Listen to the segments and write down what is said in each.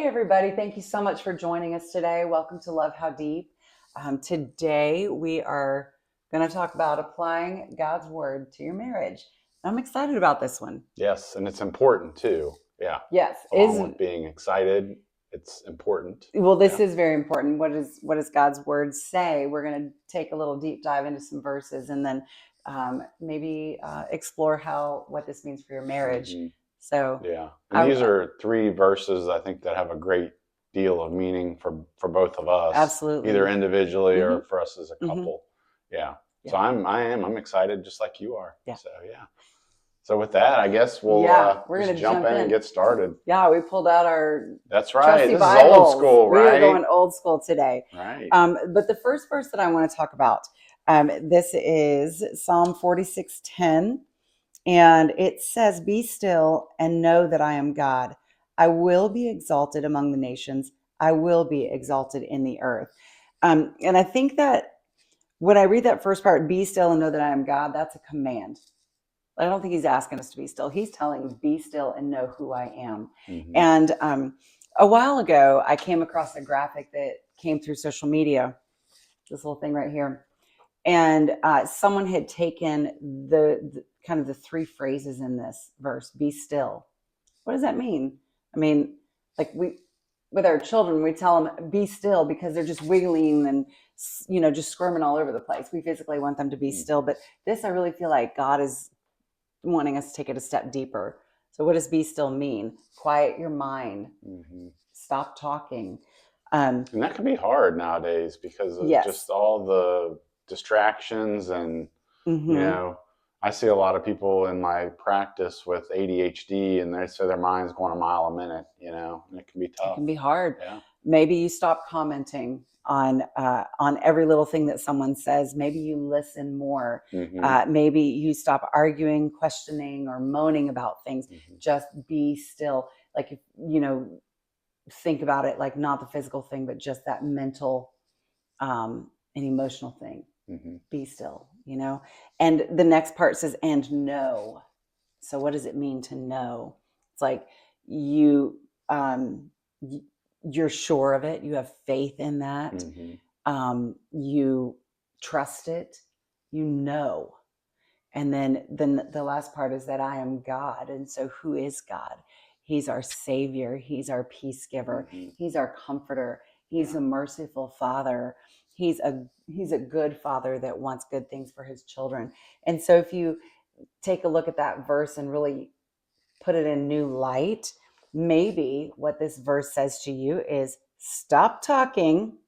Hey, everybody. Thank you so much for joining us today. Welcome to Love How Deep. Today, we are going to talk about applying God's Word to your marriage. I'm excited about this one. Yes, and it's important too. Yeah. Yes. Along with being excited, it's important. Well, this is very important. What does God's Word say? We're going to take a little deep dive into some verses and then maybe explore what this means for your marriage. Mm-hmm. So yeah, and these are three verses I think that have a great deal of meaning for both of us. Absolutely. Either individually or for us as a couple. Yeah. So I'm excited just like you are. Yeah. So yeah. So with that, I guess we're going to jump in and get started. Yeah, we pulled out our That's right. This Bibles. is old school, right? We're going old school today. Right. But the first verse that I want to talk about, this is Psalm 46:10. And it says, "Be still and know that I am God. I will be exalted among the nations. I will be exalted in the earth." And I think that when I read that first part, "Be still and know that I am God," that's a command. I don't think he's asking us to be still. He's telling us, be still and know who I am. Mm-hmm. And a while ago, I came across a graphic that came through social media, this little thing right here. And someone had taken the kind of the three phrases in this verse, be still. What does that mean? I mean, like with our children, we tell them be still because they're just wiggling and, just squirming all over the place. We physically want them to be still. But this, I really feel like God is wanting us to take it a step deeper. So what does be still mean? Quiet your mind. Mm-hmm. Stop talking. And that can be hard nowadays because of just all the distractions and I see a lot of people in my practice with ADHD and they say their mind's going a mile a minute, and it can be tough. It can be hard. Yeah. Maybe you stop commenting on every little thing that someone says. Maybe you listen more. Mm-hmm. Maybe you stop arguing, questioning, or moaning about things. Mm-hmm. Just be still. Like, if, think about it like not the physical thing, but just that mental and emotional thing. Mm-hmm. Be still, And the next part says, and know. So what does it mean to know? It's like you're sure of it. You have faith in that. Mm-hmm. You trust it. And then the last part is that I am God. And so who is God? He's our Savior. He's our peace giver. Mm-hmm. He's our comforter. He's a merciful Father. He's a good Father that wants good things for his children. And so if you take a look at that verse and really put it in new light, maybe what this verse says to you is stop talking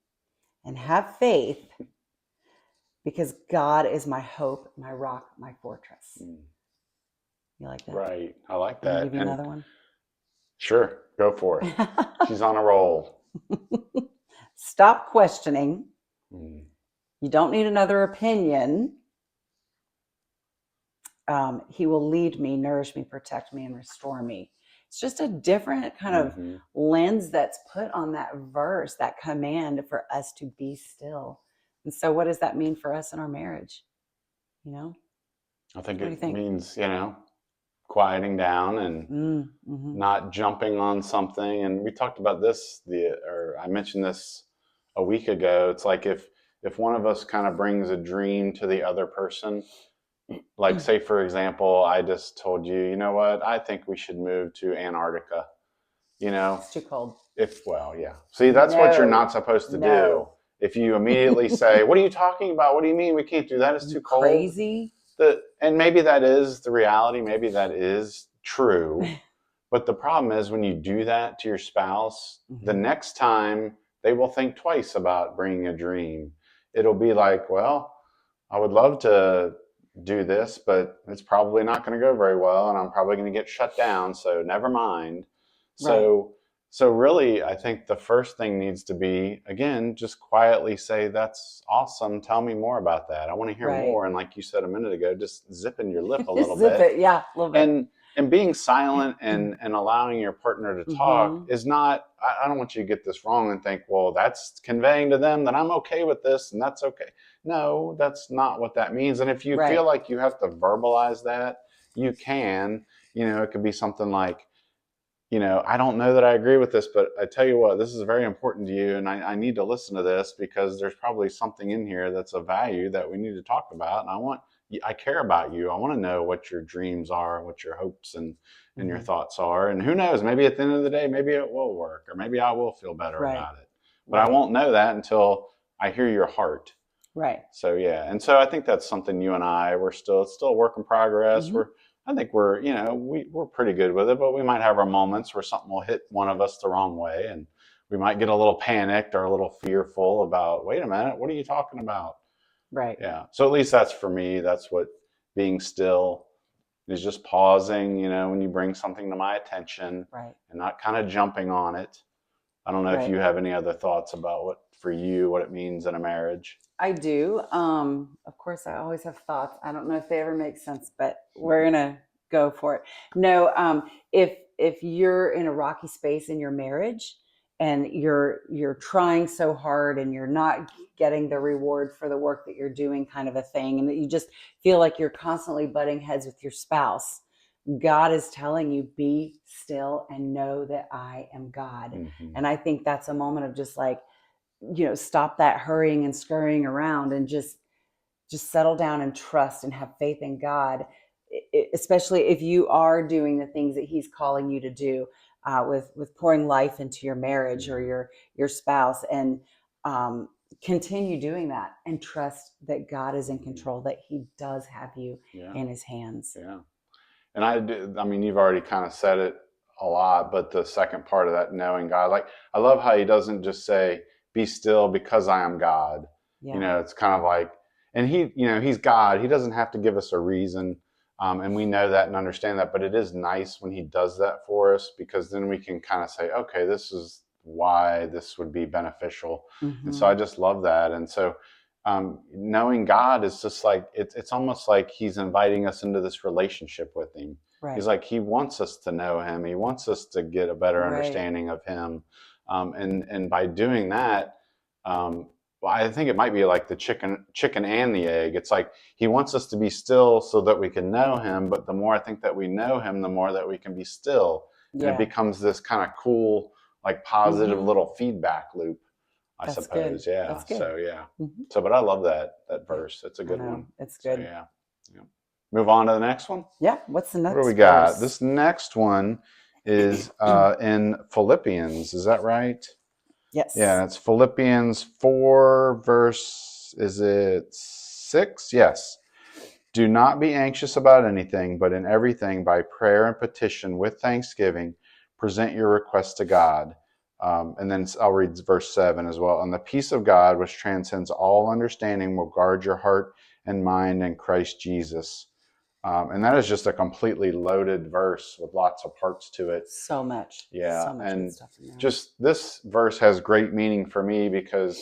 and have faith because God is my hope, my rock, my fortress. You like that? Right. I like that. Give you another one? Sure. Go for it. She's on a roll. Stop questioning. You don't need another opinion. He will lead me, nourish me, protect me, and restore me. It's just a different kind of lens that's put on that verse, that command for us to be still. And so what does that mean for us in our marriage? I think it means, quieting down and not jumping on something. And we talked about this, I mentioned this a week ago. It's like if one of us kind of brings a dream to the other person, like say, for example, I just told you, you know what, I think we should move to Antarctica. It's too cold. See, that's what you're not supposed to do. If you immediately say, what are you talking about? What do you mean we can't do that? It's too cold. Crazy. And maybe that is the reality. Maybe that is true. But the problem is when you do that to your spouse, the next time they will think twice about bringing a dream. It'll be like, well, I would love to do this, but it's probably not going to go very well. And I'm probably going to get shut down. So never mind. Right. So really, I think the first thing needs to be, again, just quietly say, that's awesome. Tell me more about that. I want to hear more. And like you said a minute ago, just zipping your lip a little bit. Zip it, yeah, a little bit. And being silent and allowing your partner to talk is not, I don't want you to get this wrong and think, well, that's conveying to them that I'm okay with this and that's okay. No, that's not what that means. And if you feel like you have to verbalize that, you can. It could be something like, I don't know that I agree with this, but I tell you what, this is very important to you, and I need to listen to this because there's probably something in here that's of value that we need to talk about. And I care about you. I want to know what your dreams are, what your hopes and your Hmm. thoughts are. And who knows, maybe at the end of the day, maybe it will work, or maybe I will feel better Right. about it. But I Right. won't know that until I hear your heart. Right. So yeah, and so I think that's something you and it's still a work in progress. Hmm. I think we're pretty good with it, but we might have our moments where something will hit one of us the wrong way, and we might get a little panicked or a little fearful about, wait a minute, what are you talking about? Right. Yeah. So at least that's for me. That's what being still is, just pausing. When you bring something to my attention Right. and not kind of jumping on it. I don't know if Right. you have any other thoughts about what it means in a marriage. I do. Of course, I always have thoughts. I don't know if they ever make sense, but we're gonna go for it. No, if you're in a rocky space in your marriage and you're trying so hard and you're not getting the reward for the work that you're doing, kind of a thing, and that you just feel like you're constantly butting heads with your spouse, God is telling you, be still and know that I am God. Mm-hmm. And I think that's a moment of just like, stop that hurrying and scurrying around and just settle down and trust and have faith in God, especially if you are doing the things that He's calling you to do, with pouring life into your marriage or Yeah. your spouse, and um, continue doing that and trust that God is in Mm-hmm. control, that He does have you Yeah. in His hands. Yeah. And I mean, you've already kind of said it a lot, but the second part of that, knowing God, like, I love how he doesn't just say, be still because I am God. Yeah. It's kind of like, and he's God. He doesn't have to give us a reason. And we know that and understand that, but it is nice when he does that for us, because then we can kind of say, okay, this is why this would be beneficial. And so I Hmm. just love that. And so knowing God is just like, it's almost like he's inviting us into this relationship with him. He's Right. like, he wants us to know him. He wants us to get a better Right. understanding of him. And by doing that, well, I think it might be like the chicken and the egg. It's like he wants us to be still so that we can know him. But the more I think that we know him, the more that we can be still. And it Yeah. becomes this kind of cool, like positive Hmm. little feedback loop, I That's good. suppose. Yeah. That's good. So yeah. Hmm. So, but I love that Yeah. verse. It's a I good know. one. It's So good. yeah. Yeah. Move on to the next one. Yeah. What's the What do we next got? verse? This next one is in Philippians. Is that right? Yes. Yeah, it's Philippians 4, verse, is it 6? Yes. Do not be anxious about anything, but in everything, by prayer and petition with thanksgiving, present your requests to God. And then I'll read verse 7 as well. And the peace of God, which transcends all understanding, will guard your heart and mind in Christ Jesus. And that is just a completely loaded verse with lots of parts to it. Yeah, So much good and stuff in there. just this verse has great meaning for me because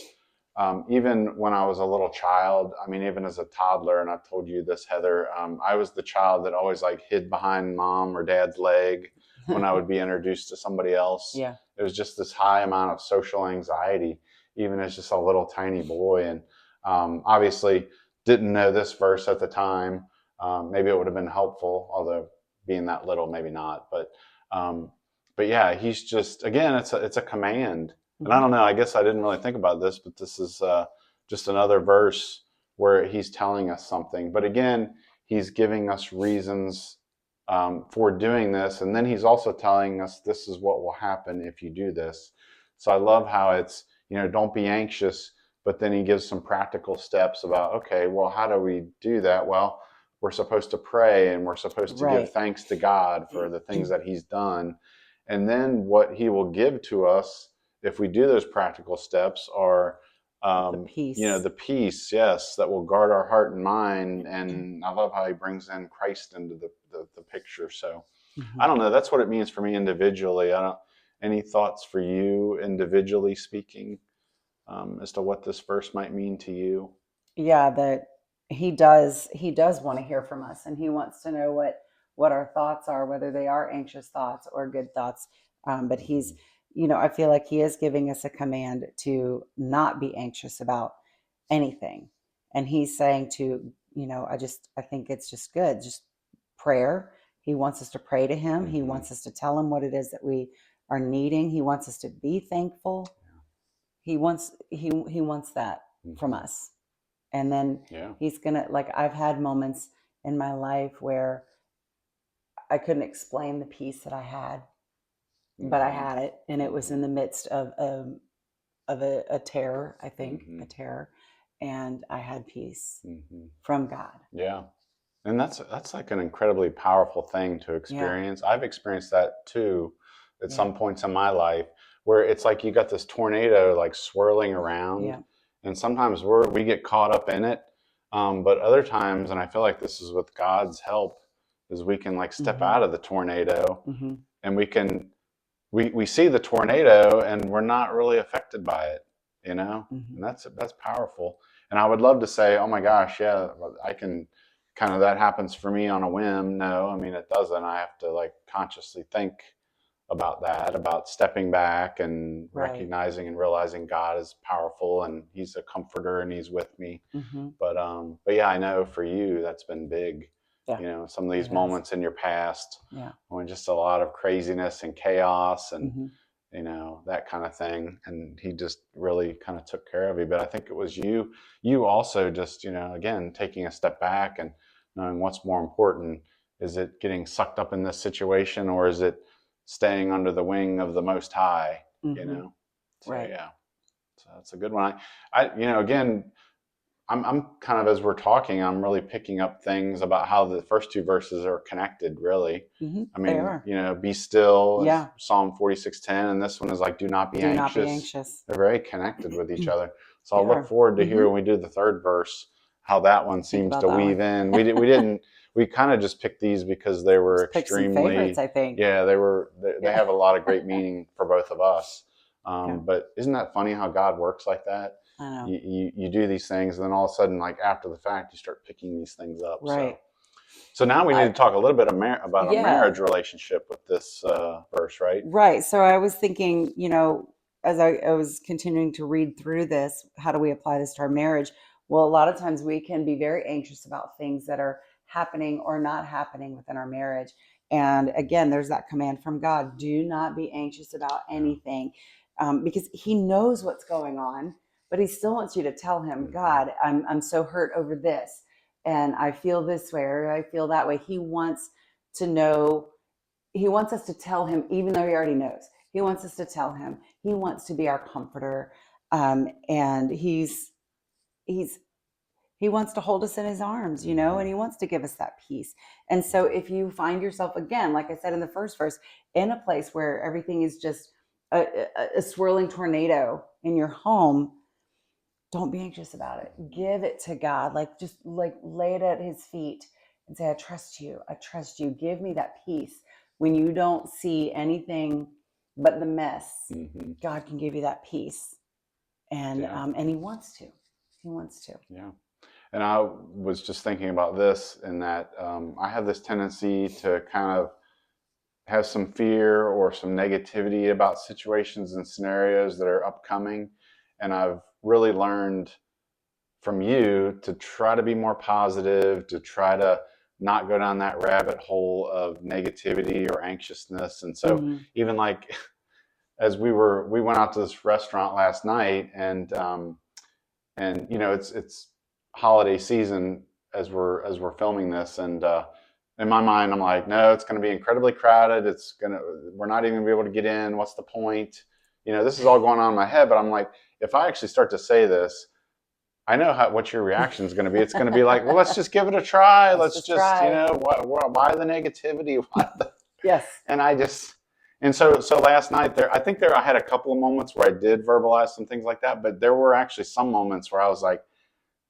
even when I was a little child, I mean, even as a toddler, and I've told you this, Heather, I was the child that always like hid behind mom or dad's leg when I would be introduced to somebody else. Yeah. It was just this high amount of social anxiety, even as just a little tiny boy. And obviously didn't know this verse at the time. Maybe it would have been helpful, although being that little, maybe not. Um, but yeah, he's just, again, it's a command. And I Hmm. don't know, I guess I didn't really think about this, but this is just another verse where he's telling us something. But again, he's giving us reasons for doing this. And then he's also telling us this is what will happen if you do this. So I love how it's, don't be anxious, but then he gives some practical steps about, okay, well, how do we do that? Well, we're supposed to pray and we're supposed to give Right. thanks to God for the things that he's done. And then what he will give to us if we do those practical steps are, The peace. the peace, yes, that will guard our heart and mind. And I love how he brings in Christ into the picture. So I Hmm. don't know. That's what it means for me individually. I don't. Any thoughts for you individually speaking, as to what this verse might mean to you? Yeah, that he does want to hear from us, and he wants to know what our thoughts are, whether they are anxious thoughts or good thoughts. But he's, Mhm. I feel like he is giving us a command to not be anxious about anything. And he's saying to, I think it's just good, just prayer. He wants us to pray to him. He Mm-hmm. wants us to tell him what it is that we are needing. He wants us to be thankful. He wants that from Mm-hmm. us. And then Yeah. he's gonna, like, I've had moments in my life where I couldn't explain the peace that I had, but I had it, and it was in the midst of a terror, I think, Mm-hmm. a terror, and I had peace Mm-hmm. from God. Yeah. And that's like an incredibly powerful thing to experience. I've experienced that too at some points in my life, where it's like you got this tornado like swirling around, and sometimes we get caught up in it. But other times, and I feel like this is with God's help, is we can like step out of the tornado, and we see the tornado and we're not really affected by it, and that's powerful. And I would love to say, oh my gosh, yeah, I can kind of, that happens for me on a whim. No, I mean, it doesn't. I have to like consciously think about that, about stepping back and recognizing and realizing God is powerful and he's a comforter and he's with me. But yeah, I know for you, that's been big. Some of these moments in your past when just a lot of craziness and chaos and that kind of thing, and he just really kind of took care of you. But I think it was you also just again taking a step back and knowing what's more important. Is it getting sucked up in this situation, or is it staying under the wing of the Most High? So yeah, so that's a good one. I again, I'm kind of, as we're talking, I'm really picking up things about how the first two verses are connected, really. I mean, be still, is Psalm 46:10, and this one is like, do not be anxious. They're very connected with each other. So I'll look forward to hear when we do the third verse, how that one seems to weave in. We kind of just picked these because they were extremely favorites, I think. Yeah, they have a lot of great meaning for both of us. But isn't that funny how God works like that? I know. You do these things, and then all of a sudden, like after the fact, you start picking these things up. Right. So now we need to talk a little bit about a marriage relationship with this verse, right? Right. So I was thinking, as I was continuing to read through this, how do we apply this to our marriage? Well, a lot of times we can be very anxious about things that are happening or not happening within our marriage. And again, there's that command from God: do not be anxious about anything, because he knows what's going on, but he still wants you to tell him, God, I'm so hurt over this, and I feel this way, or I feel that way. He wants to know. He wants us to tell him, even though he already knows. He wants us to tell him. He wants to be our comforter, and he wants to hold us in his arms, and he wants to give us that peace. And so if you find yourself, again, like I said in the first verse, in a place where everything is just a swirling tornado in your home, don't be anxious about it. Give it to God. Just lay it at his feet and say, I trust you. I trust you. Give me that peace. When you don't see anything but the mess, God can give you that peace. And he wants to. He wants to. Yeah. And I was just thinking about this, in that I have this tendency to kind of have some fear or some negativity about situations and scenarios that are upcoming. And I've really learned from you to try to be more positive, to try to not go down that rabbit hole of negativity or anxiousness. And so even like as we went out to this restaurant last night, and it's holiday season as we're filming this, and in my mind I'm like, no, it's going to be incredibly crowded. We're not even going to be able to get in. What's the point? This is all going on in my head, but I'm like, if I actually start to say this, I know what your reaction is going to be. It's going to be like, well, let's just give it a try. Let's just why the negativity? Yes. And so last night I had a couple of moments where I did verbalize some things like that, but there were actually some moments where I was like,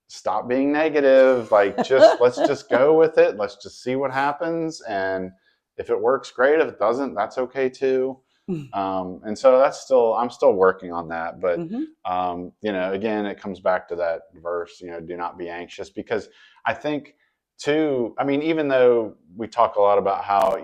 stop being negative. Like, let's just go with it. Let's just see what happens. And if it works, great. If it doesn't, that's okay too. And so I'm still working on that. But, again, it comes back to that verse, do not be anxious, because I think too, I mean, even though we talk a lot about how,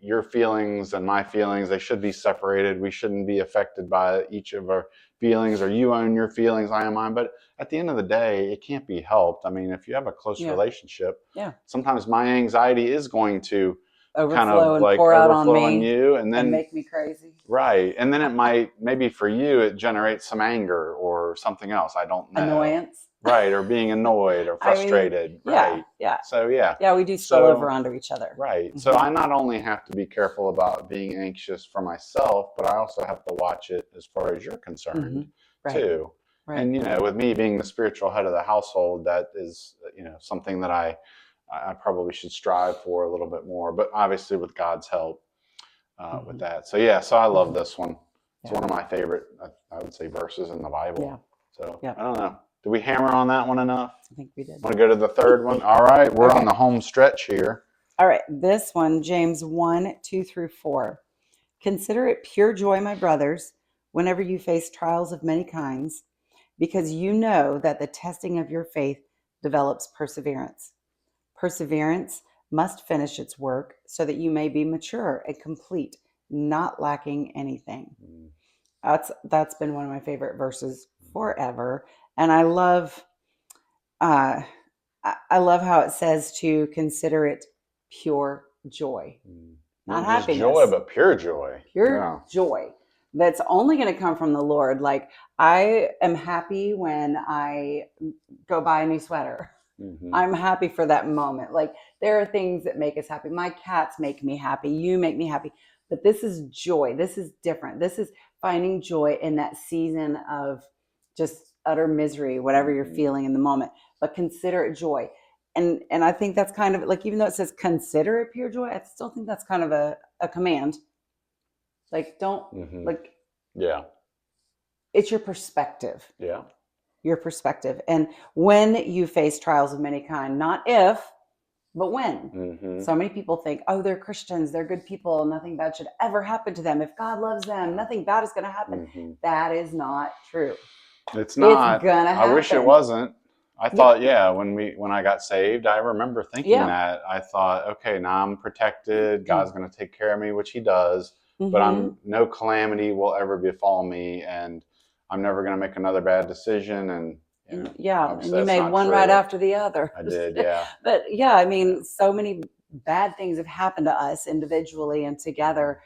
your feelings and my feelings, they should be separated. We shouldn't be affected by each of our feelings, or you own your feelings, I own mine. But at the end of the day, it can't be helped. I mean, if you have a close relationship, sometimes my anxiety is going to kind overflow of and like pour out on overflow on me you, and and then make me crazy. right. And then it might, maybe for you, it generates some anger or something else. I don't know. Annoyance. Right. Or being annoyed or I mean, frustrated. yeah, Right. yeah. So, yeah. Yeah, we do spill over So, onto each other. right. So I not only have to be careful about being anxious for myself, but I also have to watch it as far as you're concerned Right. too. Right. And, with me being the spiritual head of the household, that is, something that I probably should strive for a little bit more, but obviously with God's help. With that. So so I love this one. It's one of my favorite, I would say, verses in the Bible. Yeah. So I don't know. Did we hammer on that one enough? I think we did. Want to go to the third one? All right. We're on the home stretch here. All right. This one, James 1:2-4. Consider it pure joy, my brothers, whenever you face trials of many kinds, because you know that the testing of your faith develops perseverance. Perseverance must finish its work so that you may be mature and complete, not lacking anything. That's been one of my favorite verses forever, and I love how it says to consider it pure joy, not just happiness, joy, but pure joy. pure joy. That's only going to come from the Lord. Like, I am happy when I go buy a new sweater. I'm happy for that moment. Like, there are things that make us happy. My cats make me happy. You make me happy. But this is joy. This is different. This is finding joy in that season of just utter misery, whatever you're feeling in the moment. But consider it joy. And I think that's kind of like, even though it says consider it pure joy, I still think that's kind of a command. Like, don't like, it's your perspective. Yeah. Your perspective. And when you face trials of many kind, not if, but when. So many people think, oh, they're Christians, they're good people, nothing bad should ever happen to them. If God loves them, nothing bad is going to happen. That is not true. It's not. It's gonna happen. I wish it wasn't. I thought, when I got saved, I remember thinking that. I thought, okay, now I'm protected. God's going to take care of me, which He does. But no calamity will ever befall me, and I'm never going to make another bad decision. And and you made one right after the other. I did, yeah. But I mean, so many bad things have happened to us individually and together.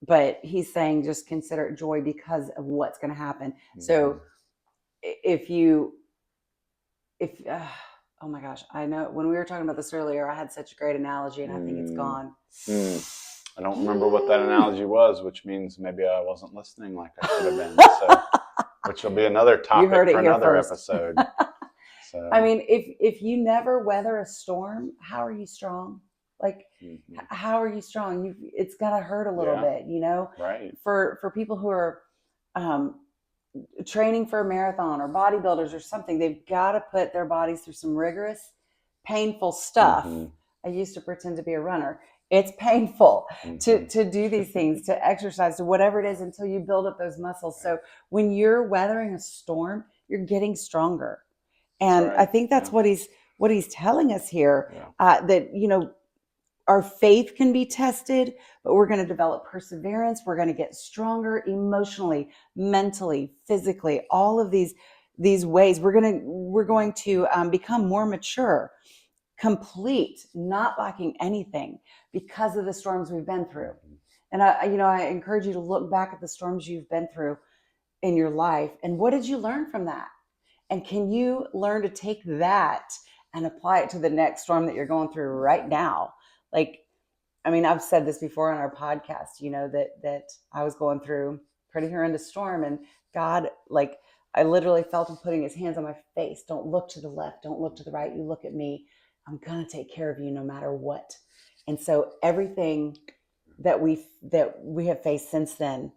But He's saying, just consider it joy because of what's going to happen. So oh my gosh, I know when we were talking about this earlier, I had such a great analogy, and I think it's gone. I don't remember what that analogy was, which means maybe I wasn't listening like I should have been. So, which will be another topic for another episode. So, I mean, if you never weather a storm, how are you strong? Like, how are you strong? It's got to hurt a little bit, Right. For people who are training for a marathon or bodybuilders or something, they've got to put their bodies through some rigorous, painful stuff. I used to pretend to be a runner. It's painful to do these things, to exercise, to whatever it is, until you build up those muscles. So when you're weathering a storm, you're getting stronger. And I think that's what he's telling us here, that, our faith can be tested, but we're going to develop perseverance. We're going to get stronger emotionally, mentally, physically, all of these ways. We're going to become more mature, complete, not lacking anything because of the storms we've been through. And I encourage you to look back at the storms you've been through in your life, and what did you learn from that? And can you learn to take that and apply it to the next storm that you're going through right now? Like, I mean, I've said this before on our podcast, that I was going through pretty horrendous storm, and God, like, I literally felt Him putting His hands on my face. Don't look to the left. Don't look to the right. You look at me. I'm going to take care of you no matter what. And so everything that we have faced since then,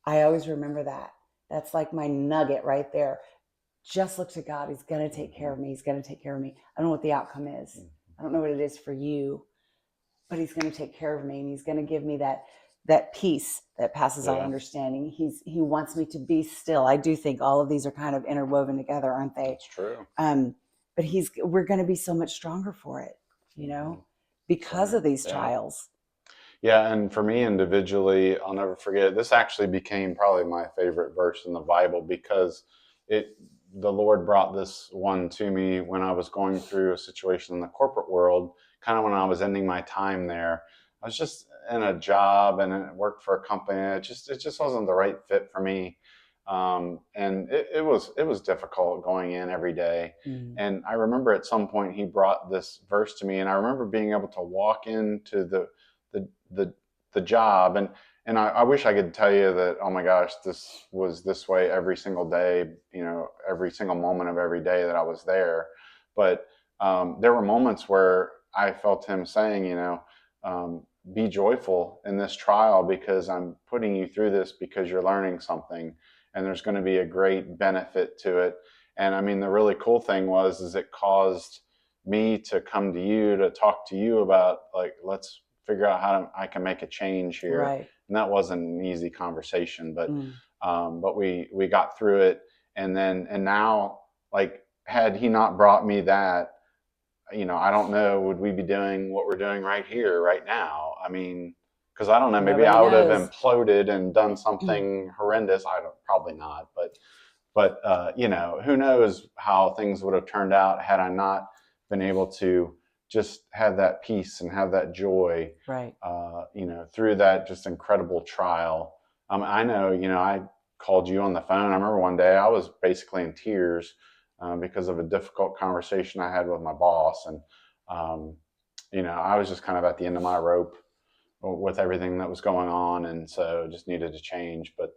I always remember that. That's like my nugget right there. Just look to God. He's going to take care of me. He's going to take care of me. I don't know what the outcome is. I don't know what it is for you, but He's going to take care of me, and He's going to give me that peace that passes all understanding. He wants me to be still. I do think all of these are kind of interwoven together, aren't they? That's true. But we're going to be so much stronger for it, because of these trials. Yeah, and for me individually, I'll never forget. This actually became probably my favorite verse in the Bible because it the Lord brought this one to me when I was going through a situation in the corporate world, kind of when I was ending my time there. I was just in a job and I worked for a company. It just wasn't the right fit for me. And it was difficult going in every day. Mm. And I remember at some point he brought this verse to me, and I remember being able to walk into the the the job, and I wish I could tell you that, oh my gosh, this was this way every single day, every single moment of every day that I was there. But there were moments where I felt him saying, be joyful in this trial because I'm putting you through this because you're learning something, and there's going to be a great benefit to it. And I mean, the really cool thing is it caused me to come to you to talk to you about, like, let's figure out how I can make a change here. Right. And that wasn't an easy conversation, but Mm. we got through it. And now, like, had he not brought me that, I don't know, would we be doing what we're doing right here, right now? I mean, because I don't know, maybe Nobody I would have knows. imploded and done something horrendous. I don't, probably not, but who knows how things would have turned out had I not been able to just have that peace and have that joy, Right. through that just incredible trial. I know, I called you on the phone. I remember one day I was basically in tears because of a difficult conversation I had with my boss, and um, I was just kind of at the end of my rope with everything that was going on, and so just needed to change. But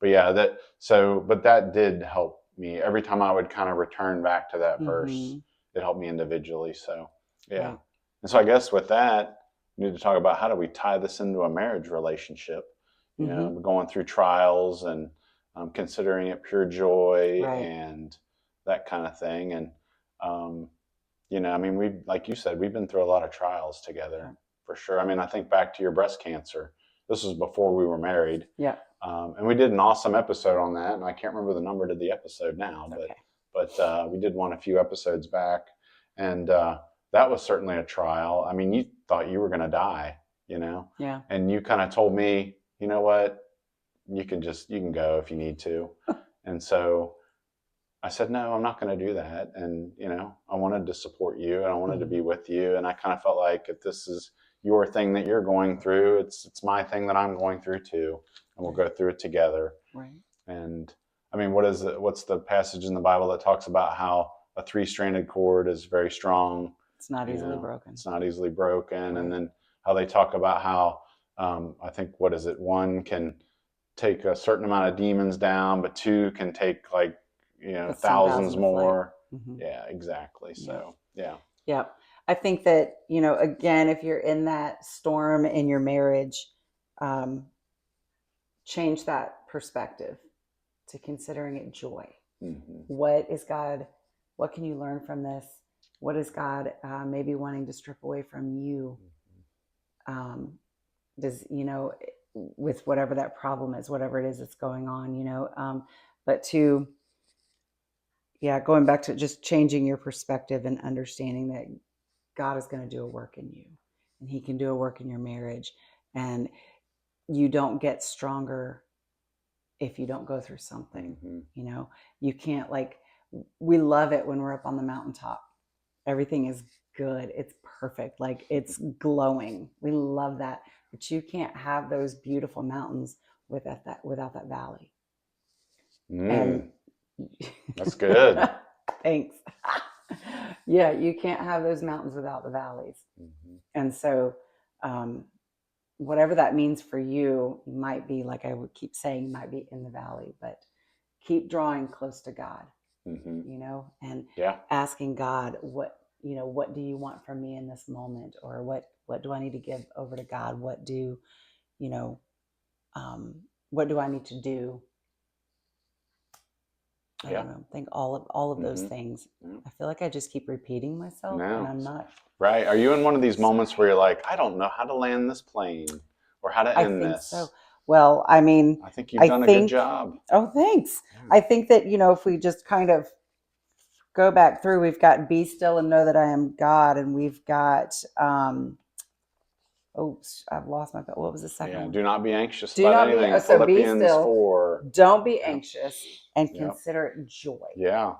yeah, but that did help me every time I would kind of return back to that verse. Mm-hmm. It helped me individually. So yeah, Right. and so I guess with that, we need to talk about how do we tie this into a marriage relationship. Mm-hmm. Going through trials and considering it pure joy Right. and that kind of thing. And I mean, we, like you said, we've been through a lot of trials together, Yeah. for sure. I mean, I think back to your breast cancer. This was before we were married, Yeah. and we did an awesome episode on that. And I can't remember the number to the episode now, It's okay. but we did one a few episodes back, and that was certainly a trial. I mean, you thought you were going to die, Yeah. and you kind of told me, you know what, you can go if you need to, and so I said, no, I'm not going to do that. And, I wanted to support you and I wanted to be Mm-hmm. with you. And I kind of felt like if this is your thing that you're going through, it's my thing that I'm going through too. And we'll Right. go through it together. Right. And I mean, what's the passage in the Bible that talks about how a three-stranded cord is very strong? It's not easily broken. It's not easily broken. And Right. then how they talk about how, I think, what is it? One can take a certain amount of demons down, but two can take, like, That's 10,000 thousands to flight. more. Mm-hmm. Yeah, exactly. Yeah. So yeah. Yeah. I think that, again, if you're in that storm in your marriage, um, change that perspective to considering it joy. Mm-hmm. What is God? What can you learn from this? What is God maybe wanting to strip away from you? Does, with whatever that problem is, whatever it is that's going on, but to, yeah, going back to just changing your perspective and understanding that God is going to do a work in you and he can do a work in your marriage. And you don't get stronger if you don't go through something. Mm-hmm. You can't, like, we love it when we're up on the mountaintop. Everything is good. It's perfect. Like, it's glowing. We love that. But you can't have those beautiful mountains without that valley. And That's good. thanks. Yeah, you can't have those mountains without the valleys. Mm-hmm. And so, whatever that means for you, might be, like I would keep saying, might be in the valley, but keep drawing close to God, Mm-hmm. and Yeah. asking God, what do you want from me in this moment? Or what do I need to give over to God? What do I need to do? I Yeah. don't know. Think all of those Mm-hmm. things. Yeah. I feel like I just keep repeating myself, and No. I'm not. Right. Are you in one of these moments Sorry. where you're like, I don't know how to land this plane or how to I end think so. this? Well, I mean, I think you've I done a good think. job. Oh, thanks. Yeah. I think that, if we just kind of go back through, we've got be still and know that I am God, and we've got oops, I've lost my, what was the second Yeah. one? Do not be anxious Do about not be, anything. so be Philippians still, 4. don't be Yep. anxious, and Yep. consider it joy. Yeah.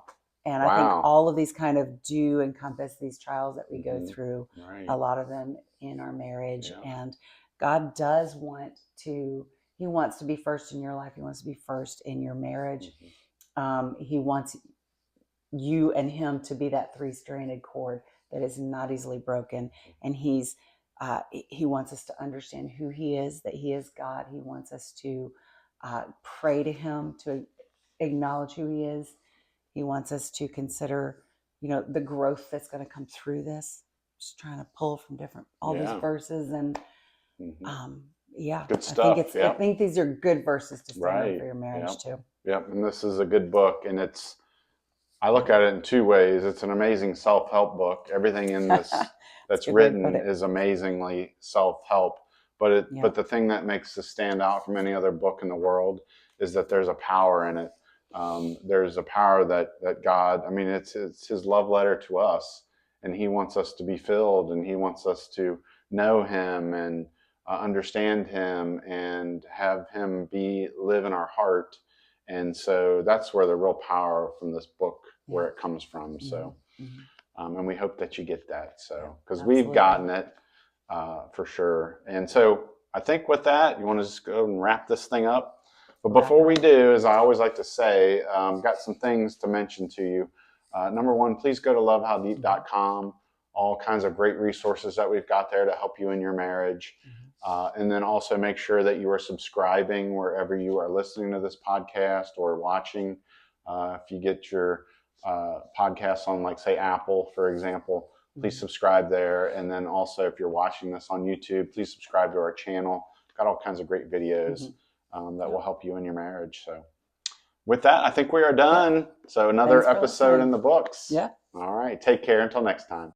And I think Wow. all of these kind of do encompass these trials that we go Mm-hmm. through, Right. a lot of them in our marriage. Yeah. And God does want to, He wants to be first in your life. He wants to be first in your marriage. He wants you and Him to be that three-stranded cord that is not easily broken. And He wants us to understand who He is, that He is God. He wants us to pray to Him, to acknowledge who He is. He wants us to consider, the growth that's going to come through this. Just trying to pull from all these Yeah. verses, and Mm-hmm. yeah, Good I think stuff. it's. I Yep. think these are good verses to stand on Right. for your marriage Yep. too. Yep. And this is a good book, and I look at it in two ways. It's an amazing self-help book. Everything in this That's that's a good way to put written it. is amazingly self-help. But Yeah. the thing that makes this stand out from any other book in the world is that there's a power in it. There's a power that God. I mean, it's His love letter to us, and He wants us to be filled, and He wants us to know Him and understand Him and have Him live in our heart. And so that's where the real power from this book, where it comes from. So, and we hope that you get that. So, because we've gotten it for sure. And so I think with that, you want to just go and wrap this thing up. But before we do, as I always like to say, got some things to mention to you. Number one, please go to lovehowdeep.com. All kinds of great resources that we've got there to help you in your marriage. And then also make sure that you are subscribing wherever you are listening to this podcast or watching. If you get your podcasts on, like, say, Apple, for example, please subscribe there. And then also, if you're watching this on YouTube, please subscribe to our channel. Got all kinds of great videos that will help you in your marriage. So with that, I think we are done. So another episode in the books. Yeah. All right. Take care until next time.